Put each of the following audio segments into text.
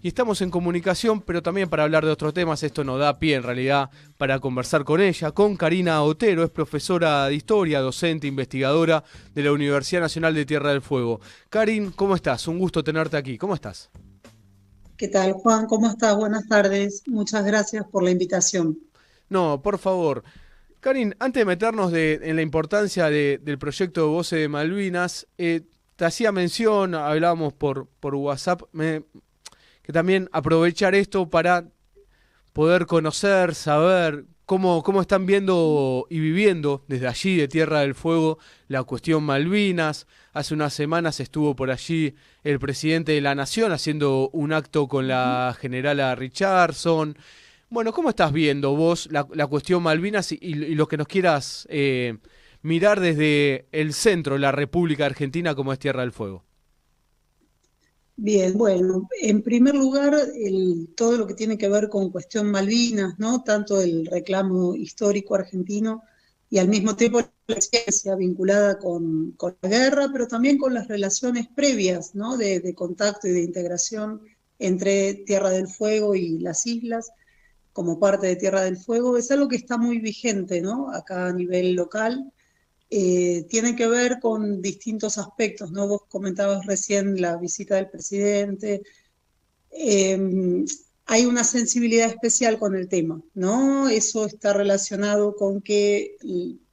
Y estamos en comunicación, pero también para hablar de otros temas. Esto nos da pie en realidad para conversar con ella, con Karina Otero. Es profesora de historia, docente, investigadora de la Universidad Nacional de Tierra del Fuego. Karin, ¿cómo estás? Un gusto tenerte aquí. ¿Cómo estás? ¿Qué tal, Juan? ¿Cómo estás? Buenas tardes. Muchas gracias por la invitación. No, por favor. Karin, antes de meternos en la importancia del proyecto de Voces de Malvinas, te hacía mención, hablábamos por WhatsApp, que también aprovechar esto para poder conocer, saber cómo están viendo y viviendo desde allí, de Tierra del Fuego, la cuestión Malvinas. Hace unas semanas estuvo por allí el presidente de la Nación haciendo un acto con la generala Richardson. Bueno, ¿cómo estás viendo vos la cuestión Malvinas y lo que nos quieras mirar desde el centro de la República Argentina como es Tierra del Fuego? Bien, bueno, en primer lugar, todo lo que tiene que ver con cuestión Malvinas, ¿no? Tanto el reclamo histórico argentino y al mismo tiempo la experiencia vinculada con la guerra, pero también con las relaciones previas, ¿no? De contacto y de integración entre Tierra del Fuego y las islas, como parte de Tierra del Fuego, es algo que está muy vigente, ¿no? Acá a nivel local. Tiene que ver con distintos aspectos, ¿no? Vos comentabas recién la visita del presidente. Eh, Hay una sensibilidad especial con el tema, ¿no? Eso está relacionado con que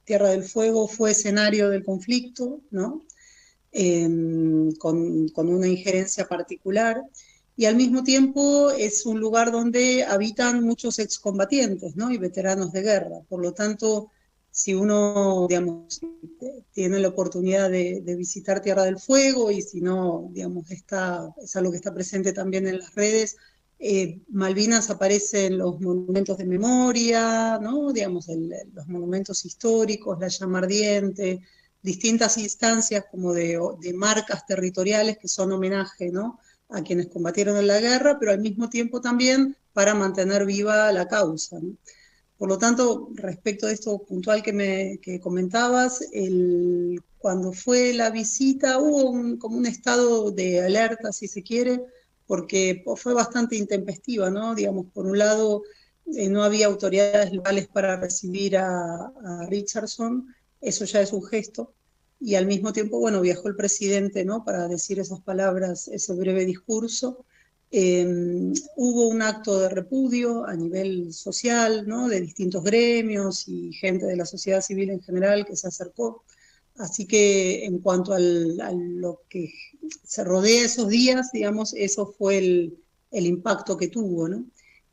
Tierra del Fuego fue escenario del conflicto, ¿no? Eh, con una injerencia particular. Y al mismo tiempo es un lugar donde habitan muchos excombatientes, ¿no? Y veteranos de guerra. Por lo tanto, si uno, digamos, tiene la oportunidad de visitar Tierra del Fuego y si no, digamos, es algo que está presente también en las redes, Malvinas aparece en los monumentos de memoria, ¿no? Digamos, los monumentos históricos, la llama ardiente, distintas instancias como de marcas territoriales que son homenaje, ¿no? A quienes combatieron en la guerra, pero al mismo tiempo también para mantener viva la causa, ¿no? Por lo tanto, respecto de esto puntual que comentabas, cuando fue la visita hubo como un estado de alerta, si se quiere, porque fue bastante intempestiva, ¿no? Digamos, por un lado, no había autoridades locales para recibir a Richardson, eso ya es un gesto, y al mismo tiempo, bueno, viajó el presidente, ¿no? Para decir esas palabras, ese breve discurso. Eh, Hubo un acto de repudio a nivel social, ¿no? De distintos gremios y gente de la sociedad civil en general que se acercó. Así que en cuanto a lo que se rodea esos días, digamos, eso fue el impacto que tuvo, ¿no?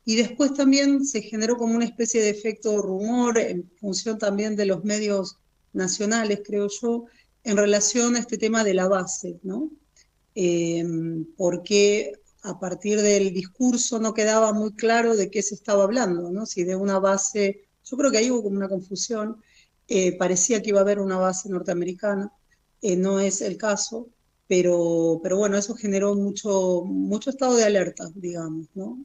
Y después también se generó como una especie de efecto rumor en función también de los medios nacionales, creo yo, en relación a este tema de la base, ¿no? eh, Porque a partir del discurso no quedaba muy claro de qué se estaba hablando, ¿no? Si de una base, yo creo que ahí hubo como una confusión, parecía que iba a haber una base norteamericana, no es el caso, pero bueno, eso generó mucho estado de alerta, digamos, ¿no?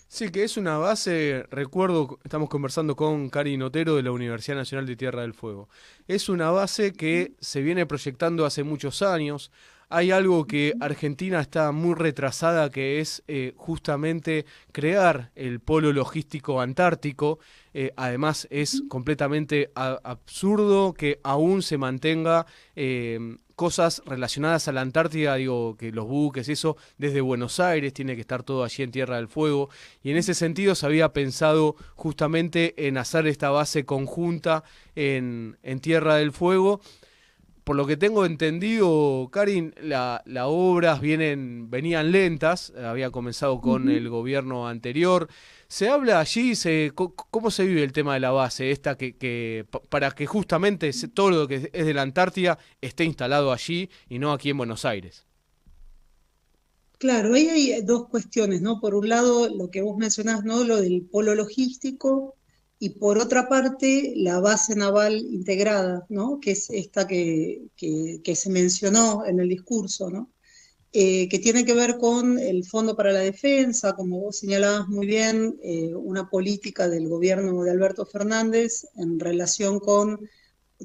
Sí, que es una base, recuerdo, estamos conversando con Cari Notero de la Universidad Nacional de Tierra del Fuego. Es una base que se viene proyectando hace muchos años. Hay algo que Argentina está muy retrasada, que es justamente crear el polo logístico antártico. Además, es completamente absurdo que aún se mantenga cosas relacionadas a la Antártida, digo, que los buques, eso, desde Buenos Aires, tiene que estar todo allí en Tierra del Fuego. Y en ese sentido se había pensado justamente en hacer esta base conjunta en Tierra del Fuego. Por lo que tengo entendido, Karin, las obras venían lentas, había comenzado con el gobierno anterior. ¿Se habla allí? ¿Cómo se vive el tema de la base esta para que justamente todo lo que es de la Antártida esté instalado allí y no aquí en Buenos Aires? Claro, ahí hay dos cuestiones, ¿no? Por un lado, lo que vos mencionás, ¿no? Lo del polo logístico, y por otra parte, la base naval integrada, ¿no? Que es esta que se mencionó en el discurso, ¿no? Que tiene que ver con el Fondo para la Defensa, como vos señalabas muy bien, una política del gobierno de Alberto Fernández en relación con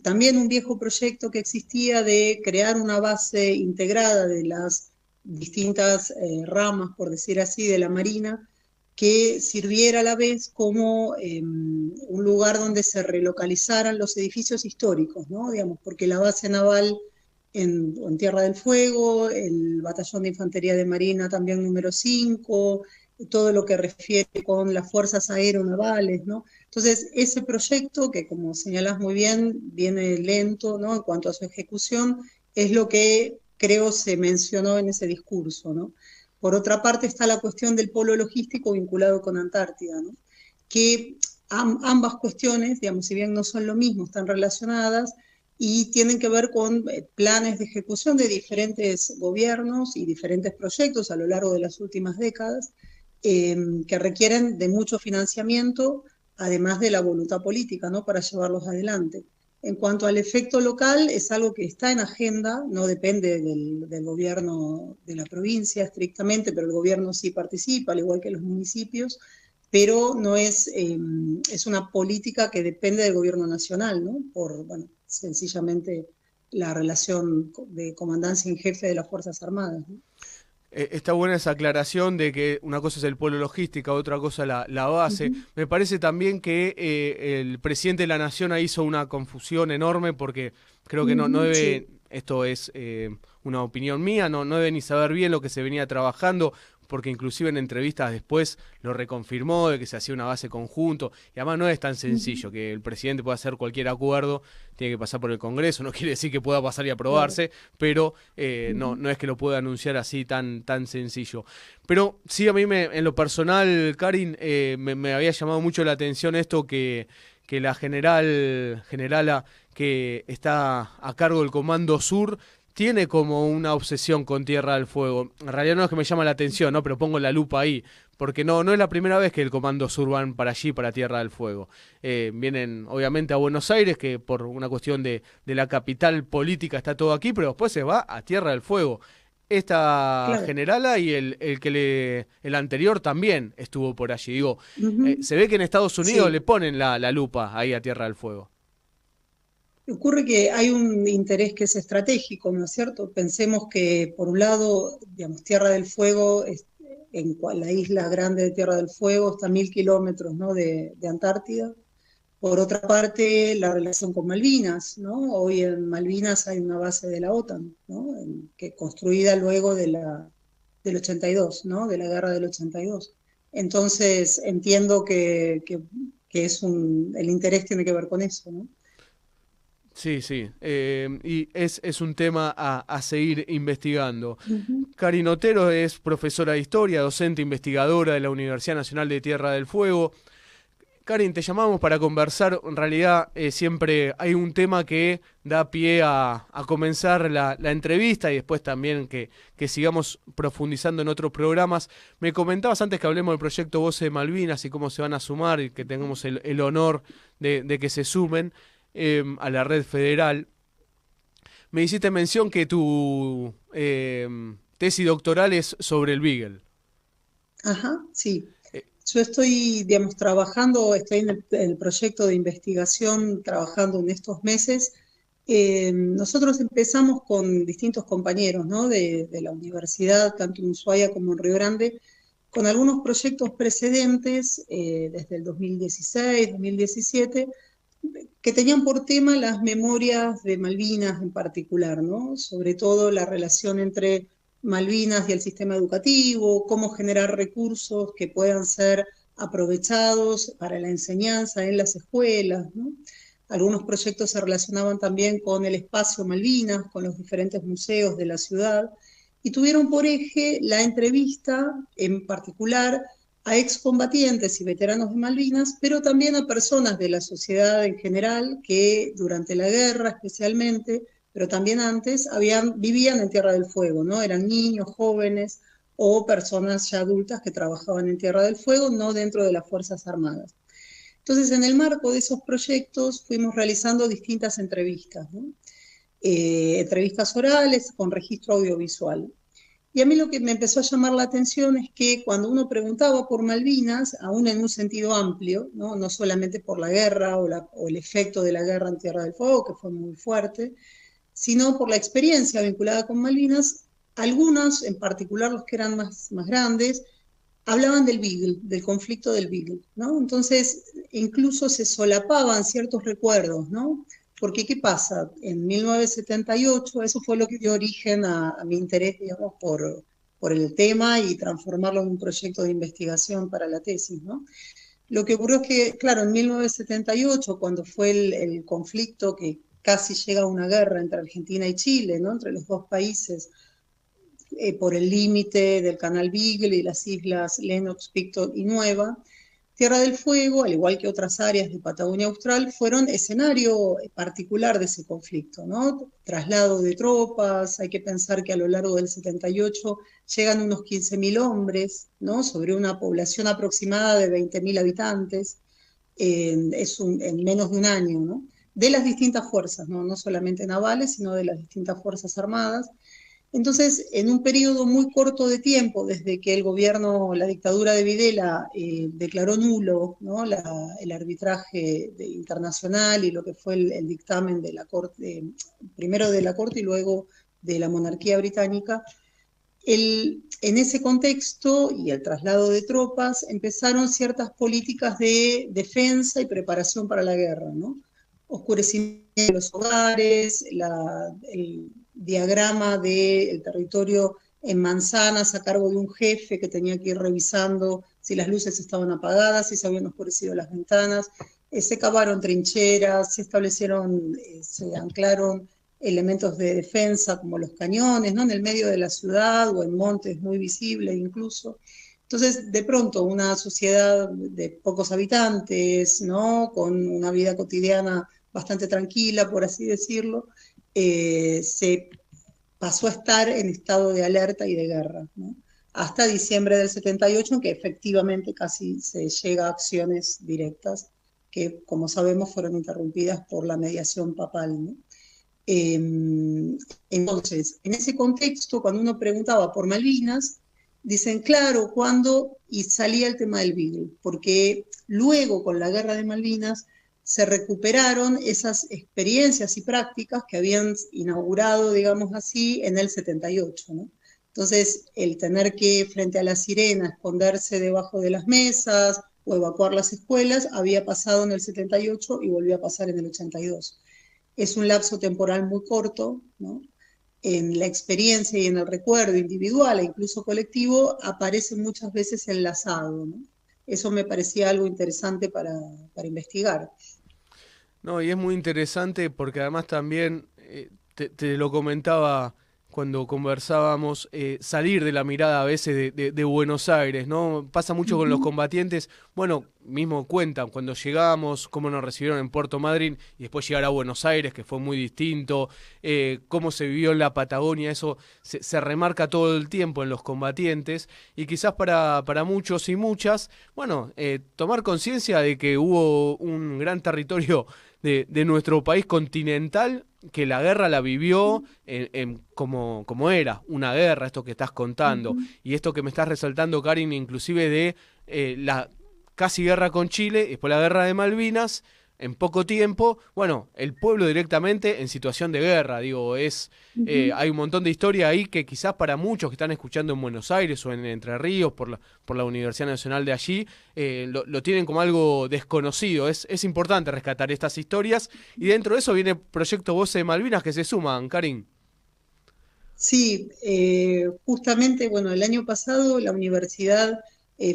también un viejo proyecto que existía de crear una base integrada de las distintas ramas, por decir así, de la Marina, que sirviera a la vez como un lugar donde se relocalizaran los edificios históricos, ¿no? Digamos, porque la base naval en Tierra del Fuego, el Batallón de Infantería de Marina también número 5, todo lo que refiere con las fuerzas aeronavales, ¿no? Entonces, ese proyecto, que como señalas muy bien, viene lento, ¿no? En cuanto a su ejecución, es lo que creo se mencionó en ese discurso, ¿no? Por otra parte está la cuestión del polo logístico vinculado con Antártida, ¿no? Que ambas cuestiones, digamos, si bien no son lo mismo, están relacionadas y tienen que ver con planes de ejecución de diferentes gobiernos y diferentes proyectos a lo largo de las últimas décadas, que requieren de mucho financiamiento, además de la voluntad política, ¿no? Para llevarlos adelante. En cuanto al efecto local, es algo que está en agenda, no depende del gobierno de la provincia estrictamente, pero el gobierno sí participa, al igual que los municipios, pero no es una política que depende del gobierno nacional, ¿no? Por, bueno, sencillamente la relación de comandancia en jefe de las Fuerzas Armadas, ¿no? Está buena esa aclaración de que una cosa es el polo logística, otra cosa la base. Ujú. Me parece también que el presidente de la Nación ahí hizo una confusión enorme porque creo que no Ujú, debe, sí. esto es una opinión mía, no debe ni saber bien lo que se venía trabajando, porque inclusive en entrevistas después lo reconfirmó de que se hacía una base conjunto, y además no es tan Ujú, sencillo que el presidente pueda hacer cualquier acuerdo, tiene que pasar por el Congreso, no quiere decir que pueda pasar y claro. aprobarse, pero Ujú. no es que lo pueda anunciar así tan sencillo. Pero sí, a mí en lo personal, Karin, me había llamado mucho la atención esto que la generala que está a cargo del Comando Sur tiene como una obsesión con Tierra del Fuego. En realidad no es que me llama la atención, ¿no? Pero pongo la lupa ahí. Porque no es la primera vez que el Comando Sur van para allí, para Tierra del Fuego. Vienen obviamente a Buenos Aires, que por una cuestión de la capital política está todo aquí, pero después se va a Tierra del Fuego. Esta Claro. generala y el anterior también estuvo por allí. Digo, Ujú. se ve que en Estados Unidos le Sí. ponen la lupa ahí a Tierra del Fuego. Ocurre que hay un interés que es estratégico, ¿no es cierto? Pensemos que, por un lado, digamos, Tierra del Fuego, la isla grande de Tierra del Fuego está a 1000 kilómetros, ¿no? de Antártida. Por otra parte, la relación con Malvinas, ¿no? Hoy en Malvinas hay una base de la OTAN, ¿no? Que construida luego del 82, ¿no? De la guerra del 82. Entonces, entiendo que el interés tiene que ver con eso, ¿no? Sí, sí. Y es un tema a seguir investigando. Ujú. Karin Otero es profesora de historia, docente investigadora de la Universidad Nacional de Tierra del Fuego. Karin, te llamamos para conversar. En realidad, siempre hay un tema que da pie a comenzar la entrevista y después también que sigamos profundizando en otros programas. Me comentabas antes que hablemos del proyecto Voces de Malvinas y cómo se van a sumar y que tengamos el honor de que se sumen a la red federal. Me hiciste mención que tu tesis doctoral es sobre el Beagle. Ajá, sí. Eh, Yo estoy, digamos, trabajando, estoy en el proyecto de investigación, trabajando en estos meses. Nosotros empezamos con distintos compañeros, ¿no? De la universidad, tanto en Ushuaia como en Río Grande, con algunos proyectos precedentes, desde el 2016, 2017, que tenían por tema las memorias de Malvinas en particular, ¿no? Sobre todo la relación entre Malvinas y el sistema educativo, cómo generar recursos que puedan ser aprovechados para la enseñanza en las escuelas, ¿no? Algunos proyectos se relacionaban también con el espacio Malvinas, con los diferentes museos de la ciudad, y tuvieron por eje la entrevista en particular a excombatientes y veteranos de Malvinas, pero también a personas de la sociedad en general que durante la guerra especialmente, pero también antes, vivían en Tierra del Fuego, ¿no? Eran niños, jóvenes o personas ya adultas que trabajaban en Tierra del Fuego, no dentro de las Fuerzas Armadas. Entonces, en el marco de esos proyectos fuimos realizando distintas entrevistas, ¿no? Entrevistas orales con registro audiovisual. Y a mí lo que me empezó a llamar la atención es que cuando uno preguntaba por Malvinas, aún en un sentido amplio, no solamente por la guerra o el efecto de la guerra en Tierra del Fuego, que fue muy fuerte, sino por la experiencia vinculada con Malvinas, algunos, en particular los que eran más grandes, hablaban del Beagle, del conflicto del Beagle, ¿no? Entonces, incluso se solapaban ciertos recuerdos, ¿no? Porque, ¿qué pasa? En 1978, eso fue lo que dio origen a mi interés, digamos, por el tema y transformarlo en un proyecto de investigación para la tesis, ¿no? Lo que ocurrió es que, claro, en 1978, cuando fue el conflicto que casi llega a una guerra entre Argentina y Chile, ¿no? Entre los dos países, por el límite del canal Beagle y las islas Lennox, Picton y Nueva, Tierra del Fuego, al igual que otras áreas de Patagonia Austral, fueron escenario particular de ese conflicto, ¿no? Traslado de tropas, hay que pensar que a lo largo del 78 llegan unos 15.000 hombres, ¿no? Sobre una población aproximada de 20.000 habitantes, en menos de un año, ¿no? De las distintas fuerzas, ¿no? No solamente navales, sino de las distintas fuerzas armadas. Entonces, en un periodo muy corto de tiempo, desde que el gobierno, la dictadura de Videla, declaró nulo, ¿no? El arbitraje internacional y lo que fue el dictamen de la Corte, primero de la Corte y luego de la monarquía británica, en ese contexto y el traslado de tropas empezaron ciertas políticas de defensa y preparación para la guerra, ¿no? Oscurecimiento de los hogares, el diagrama del territorio en manzanas a cargo de un jefe que tenía que ir revisando si las luces estaban apagadas, si se habían oscurecido las ventanas. Se cavaron trincheras, se establecieron, se anclaron elementos de defensa como los cañones, ¿no? En el medio de la ciudad o en montes muy visibles incluso. Entonces, de pronto, una sociedad de pocos habitantes, ¿no? Con una vida cotidiana bastante tranquila, por así decirlo, se pasó a estar en estado de alerta y de guerra, ¿no? Hasta diciembre del 78, en que efectivamente casi se llega a acciones directas que, como sabemos, fueron interrumpidas por la mediación papal, ¿no? Entonces, en ese contexto, cuando uno preguntaba por Malvinas, dicen, claro, ¿cuándo? Y salía el tema del Beagle, porque luego con la guerra de Malvinas se recuperaron esas experiencias y prácticas que habían inaugurado, digamos así, en el 78, ¿no? Entonces, el tener que, frente a la sirena, esconderse debajo de las mesas o evacuar las escuelas, había pasado en el 78 y volvió a pasar en el 82. Es un lapso temporal muy corto, ¿no? En la experiencia y en el recuerdo individual e incluso colectivo aparece muchas veces enlazado, ¿no? Eso me parecía algo interesante para investigar. No, y es muy interesante porque además también, te lo comentaba cuando conversábamos, salir de la mirada a veces de Buenos Aires, ¿no? Pasa mucho con los Ujú. combatientes, bueno, mismo cuentan, cuando llegamos, cómo nos recibieron en Puerto Madryn y después llegar a Buenos Aires, que fue muy distinto, cómo se vivió en la Patagonia, eso se remarca todo el tiempo en los combatientes y quizás para muchos y muchas, bueno, tomar conciencia de que hubo un gran territorio de nuestro país continental que la guerra la vivió como era, una guerra, esto que estás contando, Ujú. y esto que me estás resaltando, Karin, inclusive de la casi guerra con Chile, y después la guerra de Malvinas, en poco tiempo, bueno, el pueblo directamente en situación de guerra, digo, Ujú. hay un montón de historia ahí que quizás para muchos que están escuchando en Buenos Aires o en Entre Ríos por la Universidad Nacional de allí, lo tienen como algo desconocido. Es importante rescatar estas historias y dentro de eso viene Proyecto Voces de Malvinas que se suman, Karin. Sí, justamente, bueno, el año pasado la universidad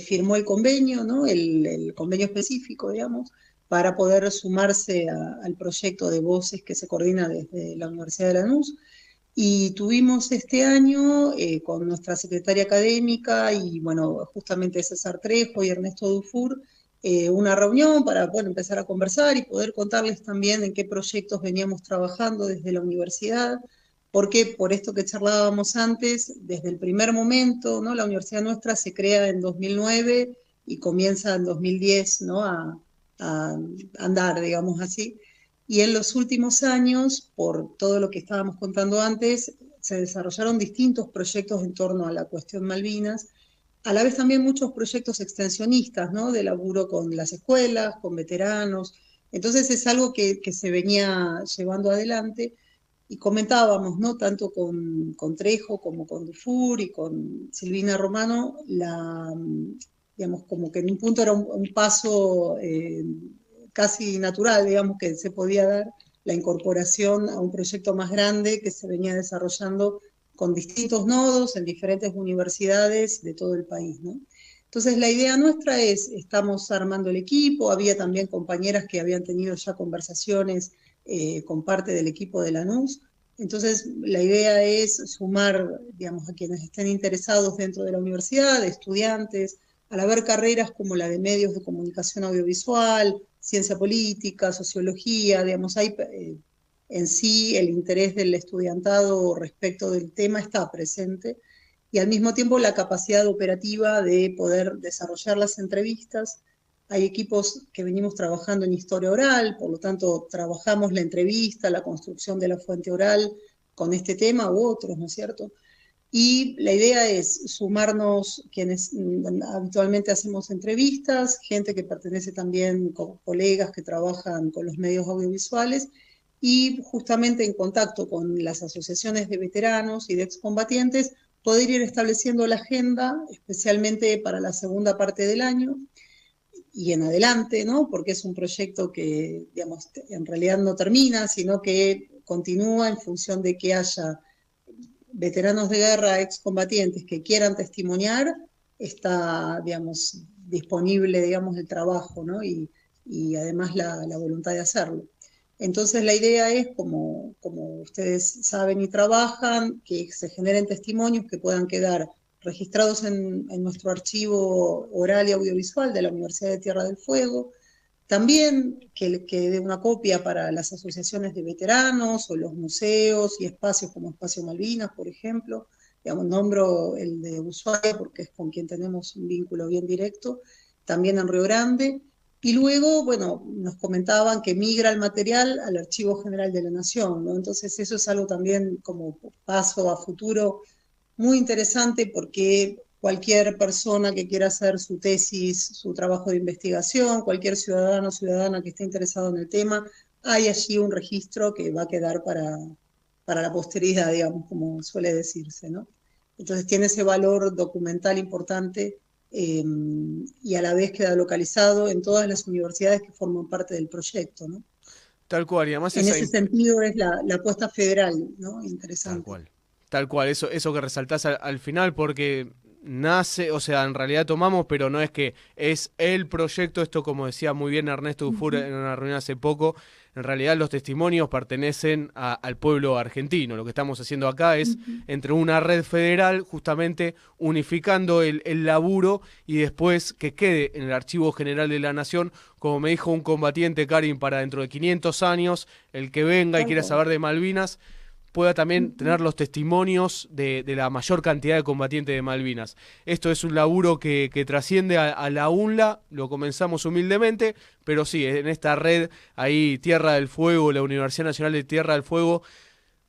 firmó el convenio, ¿no? El convenio específico, digamos, para poder sumarse al proyecto de voces que se coordina desde la Universidad de Lanús. Y tuvimos este año con nuestra secretaria académica y, bueno, justamente César Trejo y Ernesto Dufour, una reunión para, bueno, empezar a conversar y poder contarles también en qué proyectos veníamos trabajando desde la universidad, porque por esto que charlábamos antes, desde el primer momento, ¿no? La universidad nuestra se crea en 2009 y comienza en 2010, ¿no? A andar, digamos así. Y en los últimos años, por todo lo que estábamos contando antes, se desarrollaron distintos proyectos en torno a la cuestión Malvinas, a la vez también muchos proyectos extensionistas, ¿no? De laburo con las escuelas, con veteranos. Entonces es algo que se venía llevando adelante y comentábamos, ¿no? Tanto con Trejo como con Dufour y con Silvina Romano, digamos, como que en un punto era un paso casi natural, digamos, que se podía dar la incorporación a un proyecto más grande que se venía desarrollando con distintos nodos en diferentes universidades de todo el país, ¿no? Entonces la idea nuestra es, estamos armando el equipo, había también compañeras que habían tenido ya conversaciones con parte del equipo de Lanús. Entonces, la idea es sumar, digamos, a quienes estén interesados dentro de la universidad, estudiantes, al haber carreras como la de medios de comunicación audiovisual, ciencia política, sociología, digamos, hay en sí el interés del estudiantado respecto del tema está presente y al mismo tiempo la capacidad operativa de poder desarrollar las entrevistas. Hay equipos que venimos trabajando en historia oral, por lo tanto trabajamos la entrevista, la construcción de la fuente oral con este tema u otros, ¿no es cierto? Y la idea es sumarnos quienes habitualmente hacemos entrevistas, gente que pertenece también, colegas que trabajan con los medios audiovisuales, y justamente en contacto con las asociaciones de veteranos y de excombatientes, poder ir estableciendo la agenda, especialmente para la segunda parte del año, y en adelante, ¿no? Porque es un proyecto que, digamos, en realidad no termina, sino que continúa en función de que haya veteranos de guerra, excombatientes que quieran testimoniar, está, digamos, disponible, digamos, el trabajo, ¿no? Y además la voluntad de hacerlo. Entonces la idea es, como ustedes saben y trabajan, que se generen testimonios que puedan quedar registrados en nuestro archivo oral y audiovisual de la Universidad de Tierra del Fuego, también que dé una copia para las asociaciones de veteranos o los museos y espacios como Espacio Malvinas, por ejemplo. Digamos, nombro el de Ushuaia porque es con quien tenemos un vínculo bien directo, también en Río Grande. Y luego, bueno, nos comentaban que migra el material al Archivo General de la Nación, ¿no? Entonces eso es algo también como paso a futuro muy interesante porque cualquier persona que quiera hacer su tesis, su trabajo de investigación, cualquier ciudadano o ciudadana que esté interesado en el tema, hay allí un registro que va a quedar para la posteridad, digamos, como suele decirse, ¿no? Entonces tiene ese valor documental importante y a la vez queda localizado en todas las universidades que forman parte del proyecto, ¿no? Tal cual, y además En ese sentido es la apuesta federal, ¿no? Tal Interesante. cual. Tal cual, eso que resaltás al final, porque nace, o sea, en realidad tomamos, pero no es que es el proyecto, esto como decía muy bien Ernesto Dufour en una reunión hace poco, en realidad los testimonios pertenecen al pueblo argentino. Lo que estamos haciendo acá es entre una red federal, justamente unificando el laburo y después que quede en el Archivo General de la Nación, como me dijo un combatiente, Karin, para dentro de 500 años, el que venga y quiera saber de Malvinas, pueda también tener los testimonios de la mayor cantidad de combatientes de Malvinas. Esto es un laburo que trasciende a la UNLA, lo comenzamos humildemente, pero sí, en esta red, ahí Tierra del Fuego, la Universidad Nacional de Tierra del Fuego,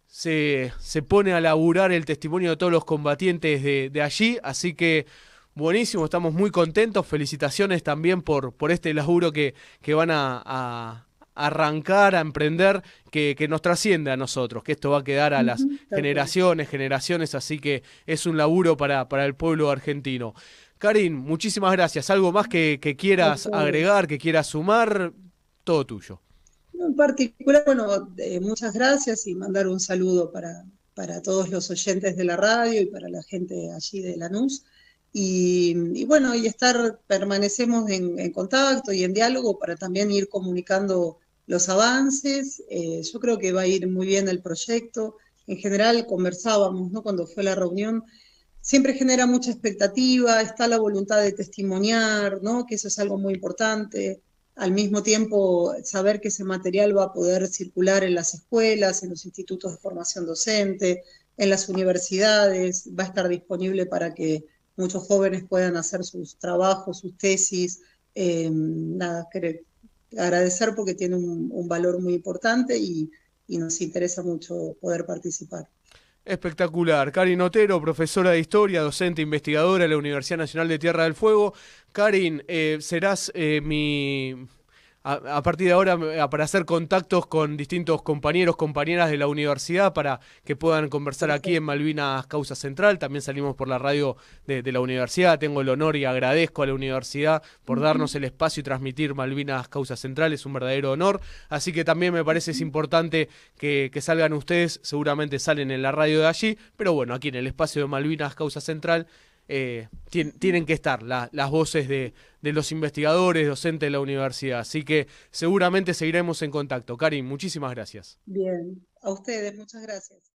se pone a laburar el testimonio de todos los combatientes de allí, así que buenísimo, estamos muy contentos, felicitaciones también por este laburo que van a arrancar, a emprender, que nos trasciende a nosotros, que esto va a quedar a las generaciones, así que es un laburo para el pueblo argentino. Karin, muchísimas gracias. ¿Algo más que quieras agregar, que quieras sumar? Todo tuyo. En particular, bueno, muchas gracias y mandar un saludo para todos los oyentes de la radio y para la gente allí de Lanús. Y bueno, permanecemos en contacto y en diálogo para también ir comunicando los avances. Yo creo que va a ir muy bien el proyecto. En general conversábamos, ¿no? Cuando fue la reunión, siempre genera mucha expectativa, está la voluntad de testimoniar, ¿no? Que eso es algo muy importante. Al mismo tiempo, saber que ese material va a poder circular en las escuelas, en los institutos de formación docente, en las universidades, va a estar disponible para que muchos jóvenes puedan hacer sus trabajos, sus tesis. Nada, agradecer porque tiene un valor muy importante y nos interesa mucho poder participar. Espectacular. Karin Otero, profesora de Historia, docente investigadora de la Universidad Nacional de Tierra del Fuego. Karin, serás mi a partir de ahora para hacer contactos con distintos compañeros, compañeras de la universidad para que puedan conversar aquí en Perfecto. Malvinas Causa Central. También salimos por la radio de la universidad. Tengo el honor y agradezco a la universidad por Ujú, darnos el espacio y transmitir Malvinas Causa Central. Es un verdadero honor. Así que también me parece es ujú. importante que salgan ustedes. Seguramente salen en la radio de allí, pero bueno, aquí en el espacio de Malvinas Causa Central tienen que estar las voces de los investigadores, docentes de la universidad. Así que seguramente seguiremos en contacto. Karin, muchísimas gracias. Bien, a ustedes, muchas gracias.